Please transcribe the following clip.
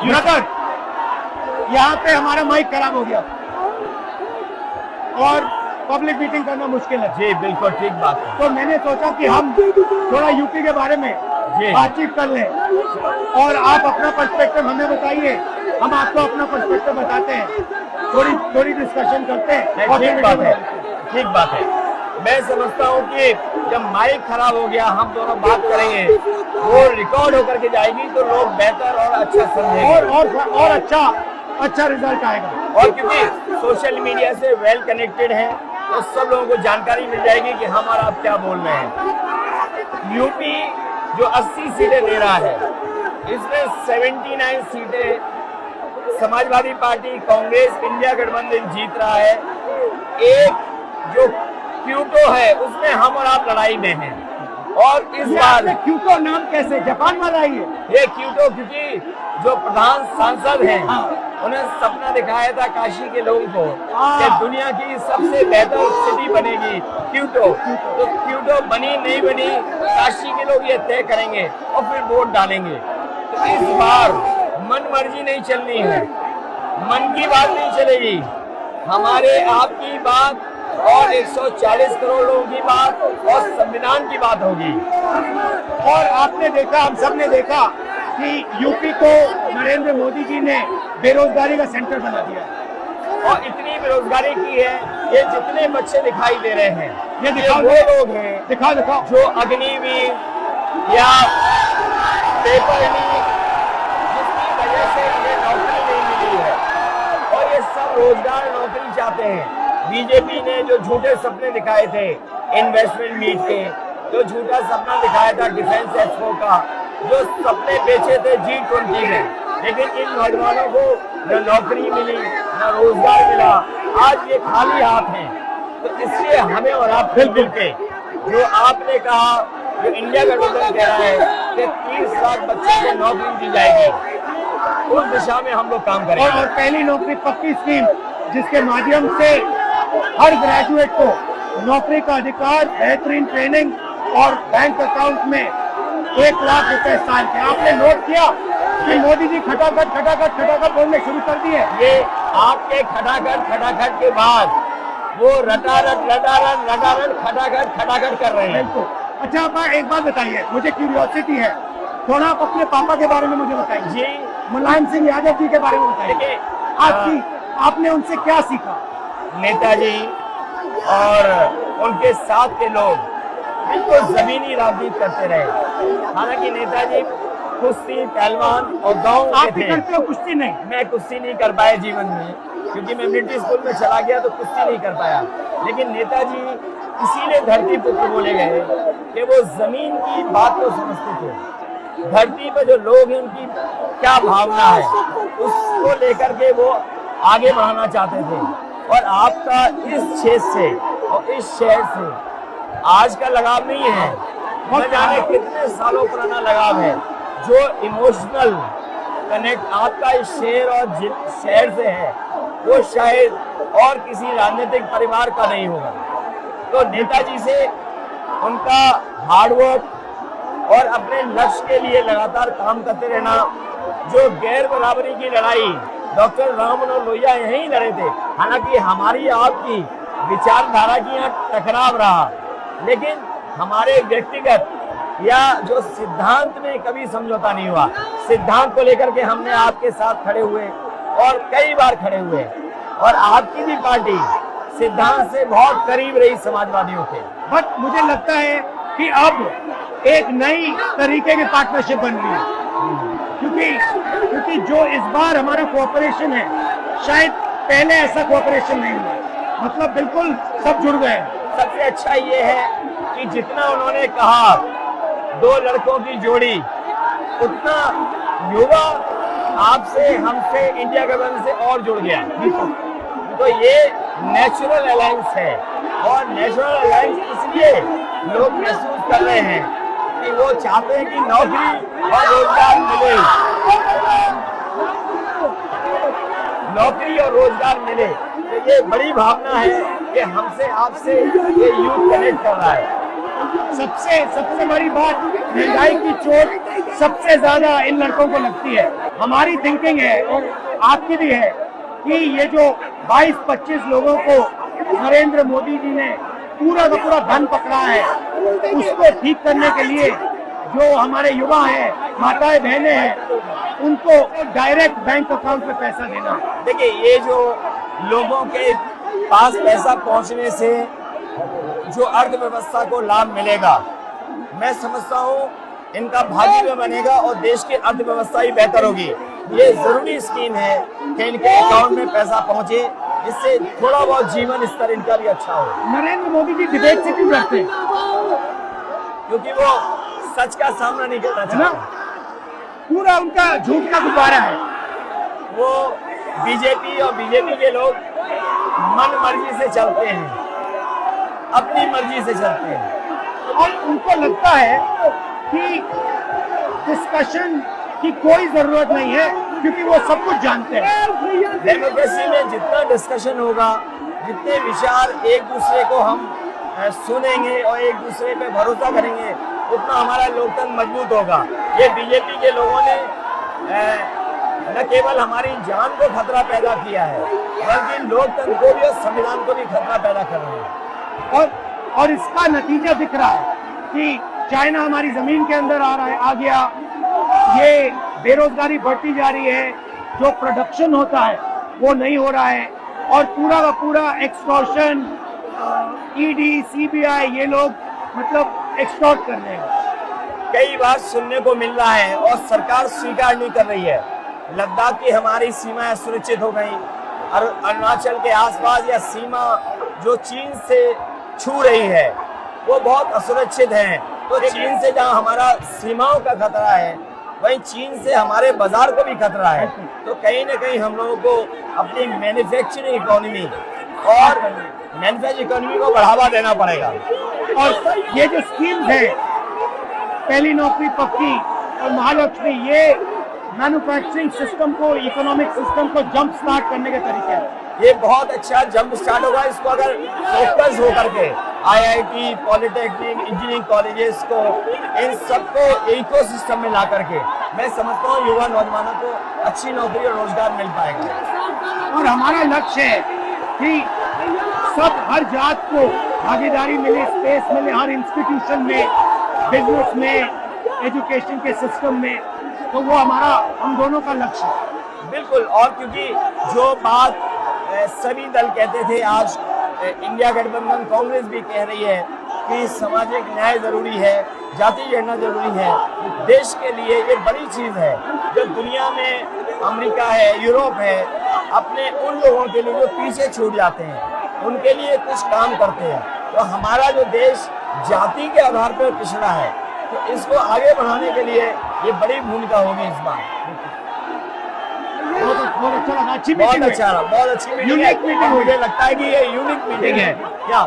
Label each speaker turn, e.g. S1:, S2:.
S1: Brother, यहाँ पे हमारा माइक खराब हो गया और पब्लिक मीटिंग करना मुश्किल है।
S2: जी बिल्कुल ठीक बात है।
S1: तो मैंने सोचा कि हम थोड़ा यूपी के बारे में बातचीत कर लें और आप अपना पर्सपेक्टिव हमें बताइए, हम आपको अपना पर्सपेक्टिव बताते हैं, थोड़ी डिस्कशन करते हैं। और
S2: ठीक बात है, ठीक बात है। मैं समझता हूँ कि जब माइक खराब हो गया हम दोनों बात करेंगे, वो रिकॉर्ड होकर के जाएगी तो लोग बेहतर और अच्छा समझेंगे
S1: और अच्छा रिजल्ट आएगा।
S2: और क्योंकि सोशल मीडिया से वेल कनेक्टेड है तो सब लोगों को जानकारी मिल जाएगी कि हम और आप क्या बोल रहे हैं। यूपी जो 80 सीटें दे रहा है, इसमें 79 सीटें समाजवादी पार्टी, कांग्रेस, इंडिया गठबंधन जीत रहा है। एक जो क्यूटो है उसमें हम और आप लड़ाई में हैं। और इस बार
S1: क्यूटो नाम कैसे जापान में आई है?
S2: ये क्यूटो क्योंकि जो प्रधान सांसद हैं उन्हें सपना दिखाया था काशी के लोगों को कि दुनिया की सबसे बेहतर सिटी बनेगी क्यूटो। तो क्यूटो बनी नहीं बनी काशी के लोग ये तय करेंगे और फिर वोट डालेंगे। तो इस बार मन मर्जी नहीं चलनी है, मन की बात नहीं चलेगी, हमारे आपकी बात और 140 करोड़ लोगों की बात और संविधान की बात होगी।
S1: और आपने देखा, हम सब ने देखा कि यूपी को नरेंद्र मोदी जी ने बेरोजगारी का सेंटर बना दिया
S2: और इतनी बेरोजगारी की है। ये जितने बच्चे दिखाई दे रहे हैं
S1: ये
S2: वो लोग हैं
S1: दिखाओ
S2: जो अग्निवीर या पेपरनी जिसकी वजह से इन्हें नौकरी नहीं मिली है और ये सब रोजगार नौकरी चाहते हैं। बीजेपी ने जो झूठे सपने दिखाए थे इन्वेस्टमेंट मीट के, जो झूठा सपना दिखाया था डिफेंस एक्सपो का, जो सपने बेचे थे G20 में, लेकिन इन नौजवानों को न नौकरी मिली न रोजगार मिला, आज ये खाली हाथ हैं। तो इसलिए हमें और आप मिल के जो आपने कहा, जो इंडिया गठबंधन कह रहा है कि 30 लाख बच्चों को नौकरी दी जाएगी, उस दिशा में हम लोग काम करेंगे।
S1: और पहली नौकरी पक्की स्कीम जिसके माध्यम से हर ग्रेजुएट को नौकरी का अधिकार, बेहतरीन ट्रेनिंग और बैंक अकाउंट में 1 लाख रुपए साल के। आपने नोट किया कि मोदी जी खटाखट बोलने शुरू कर दिए।
S2: ये आपके खटाखट के बाद वो रटारट खटाखट कर रहे हैं।
S1: अच्छा आप एक बात बताइए, मुझे क्यूरियोसिटी है, थोड़ा आप अपने पापा के बारे में मुझे बताइए
S2: जी।
S1: मुलायम सिंह यादव जी के बारे में बताइए, आपने उनसे क्या सीखा?
S2: नेताजी और उनके साथ के लोग बिल्कुल जमीनी राजनीति करते रहे। हालांकि नेताजी कुश्ती, पहलवान और गांव के थे।
S1: करते हो कुश्ती? नहीं,
S2: मैं कुश्ती नहीं कर पाया जीवन में, क्योंकि मैं मिलिट्री स्कूल में चला गया तो कुश्ती नहीं कर पाया। लेकिन नेताजी इसीलिए धरती पुत्र बोले गए कि वो जमीन की बात को समझते थे। धरती पर जो लोग हैं उनकी क्या भावना है उसको लेकर के वो आगे बढ़ाना चाहते थे। और आपका इस क्षेत्र से और इस शहर से आज का लगाव नहीं है, न जाने कितने सालों पुराना लगाव है। जो इमोशनल कनेक्ट आपका इस शहर और शहर से है वो शायद और किसी राजनीतिक परिवार का नहीं होगा। तो नेताजी से उनका हार्डवर्क और अपने लक्ष्य के लिए लगातार काम करते रहना, जो गैर बराबरी की लड़ाई डॉक्टर राम मनोहर लोहिया यहीं लड़े थे। हालांकि हमारी आपकी विचारधारा की यहाँ टकराव रहा, लेकिन हमारे व्यक्तिगत या जो सिद्धांत में कभी समझौता नहीं हुआ। सिद्धांत को लेकर के हमने आपके साथ खड़े हुए और कई बार खड़े हुए, और आपकी भी पार्टी सिद्धांत से बहुत करीब रही समाजवादियों के।
S1: बट मुझे लगता है कि अब एक नई तरीके की पार्टनरशिप बन रही है, क्योंकि जो इस बार हमारा कोऑपरेशन है, शायद पहले ऐसा कोऑपरेशन नहीं हुआ। मतलब बिल्कुल सब जुड़ गए।
S2: सबसे अच्छा ये है कि जितना उन्होंने कहा 2 लड़कों की जोड़ी, उतना युवा आपसे, हमसे, इंडिया गठबंधन से और जुड़ गया। तो ये नेचुरल अलायंस है, और नेचुरल अलायंस इसलिए लोग महसूस कर रहे हैं कि वो चाहते हैं कि नौकरी और रोजगार मिले, नौकरी और रोजगार मिले। तो ये बड़ी भावना है कि हमसे आपसे ये यूथ कनेक्ट कर रहा है।
S1: सबसे सबसे बड़ी बात, महंगाई की चोट सबसे ज्यादा इन लड़कों को लगती है। हमारी थिंकिंग है और आपकी भी है कि ये जो 22-25 लोगों को नरेंद्र मोदी जी ने पूरा का पूरा धन पकड़ा है, उसको ठीक करने के लिए जो हमारे युवा हैं, माताएं बहनें हैं, उनको डायरेक्ट बैंक अकाउंट में पैसा देना।
S2: देखिए, ये जो लोगों के पास पैसा पहुंचने से जो अर्थव्यवस्था को लाभ मिलेगा, मैं समझता हूँ इनका भाग्य भी बनेगा और देश की अर्थव्यवस्था ही बेहतर होगी। ये जरूरी स्कीम है कि इनके अकाउंट में पैसा पहुंचे, जिससे थोड़ा बहुत जीवन स्तर इनका भी अच्छा हो।
S1: नरेंद्र मोदी जी डिबेट से क्यों डरते हैं?
S2: क्योंकि वो सच का सामना नहीं करना चाहते।
S1: पूरा उनका झूठ का गुब्बारा है।
S2: वो बीजेपी और बीजेपी के लोग मन मर्जी से चलते हैं, अपनी मर्जी से चलते हैं,
S1: और उनको लगता है कि डिस्कशन की कोई जरूरत नहीं है, क्योंकि वो सब कुछ जानते हैं।
S2: डेमोक्रेसी में जितना डिस्कशन होगा, जितने विचार एक दूसरे को हम सुनेंगे और एक दूसरे पे भरोसा करेंगे, उतना हमारा लोकतंत्र मजबूत होगा। ये बीजेपी के लोगों ने न केवल हमारी जान को खतरा पैदा किया है, बल्कि लोकतंत्र को भी और संविधान को भी खतरा पैदा कर रहे हैं।
S1: और इसका नतीजा दिख रहा है कि चाइना हमारी जमीन के अंदर आ रहा है, आ गया। ये बेरोजगारी बढ़ती जा रही है, जो प्रोडक्शन होता है वो नहीं हो रहा है, और पूरा का पूरा एक्सटॉर्शन, ईडी, सीबीआई, ये लोग मतलब एक्सटॉर्ट कर रहे हैं।
S2: कई बार सुनने को मिल रहा है और सरकार स्वीकार नहीं कर रही है, लद्दाख की हमारी सीमाएं सुरक्षित हो गई, और अरुणाचल के आसपास या सीमा जो चीन से छू रही है वो बहुत असुरक्षित है। तो चीन से जहां हमारा सीमाओं का खतरा है, वहीं चीन से हमारे बाजार को भी खतरा है। तो कहीं ना कहीं हम लोगों को अपनी मैन्युफैक्चरिंग इकोनॉमी और मैन्युफैक्चरिंग इकोनॉमी को बढ़ावा देना पड़ेगा।
S1: और ये जो स्कीम्स है, पहली नौकरी पक्की और महालक्ष्मी, ये मैन्युफैक्चरिंग सिस्टम को, इकोनॉमिक सिस्टम को जंप स्टार्ट करने के तरीके हैं।
S2: ये बहुत अच्छा जंप स्टार्ट होगा। इसको अगर फोकस होकर के आईआईटी, पॉलिटेक्निक, इंजीनियरिंग कॉलेजेस को, इन सबको इकोसिस्टम में ला करके, मैं समझता हूँ युवा नौजवानों को अच्छी नौकरी और रोजगार मिल पाएगा।
S1: और हमारा लक्ष्य है कि सब, हर जात को भागीदारी मिले, स्पेस मिले, हर इंस्टीट्यूशन में, बिजनेस में, एजुकेशन के सिस्टम में। तो वो हमारा, हम दोनों का लक्ष्य है।
S2: बिल्कुल। और क्योंकि जो बात सभी दल कहते थे, आज इंडिया गठबंधन कांग्रेस भी कह रही है कि सामाजिक न्याय जरूरी है, जाति जनगणना जरूरी है। देश के लिए ये बड़ी चीज है। जो दुनिया में अमेरिका है, यूरोप है, अपने उन लोगों के लिए जो पीछे छूट जाते हैं, उनके लिए कुछ काम करते हैं। तो हमारा जो देश जाति के आधार पर पिछड़ा है, तो इसको आगे बढ़ाने के लिए ये बड़ी भूमिका होगी इस बार।
S1: बहुत अच्छा लगा, अच्छी
S2: बहुत
S1: मीटिंग
S2: अच्छा रहा, बहुत अच्छी मीटिंग है। मुझे लगता है कि ये यूनिक मीटिंग है। क्या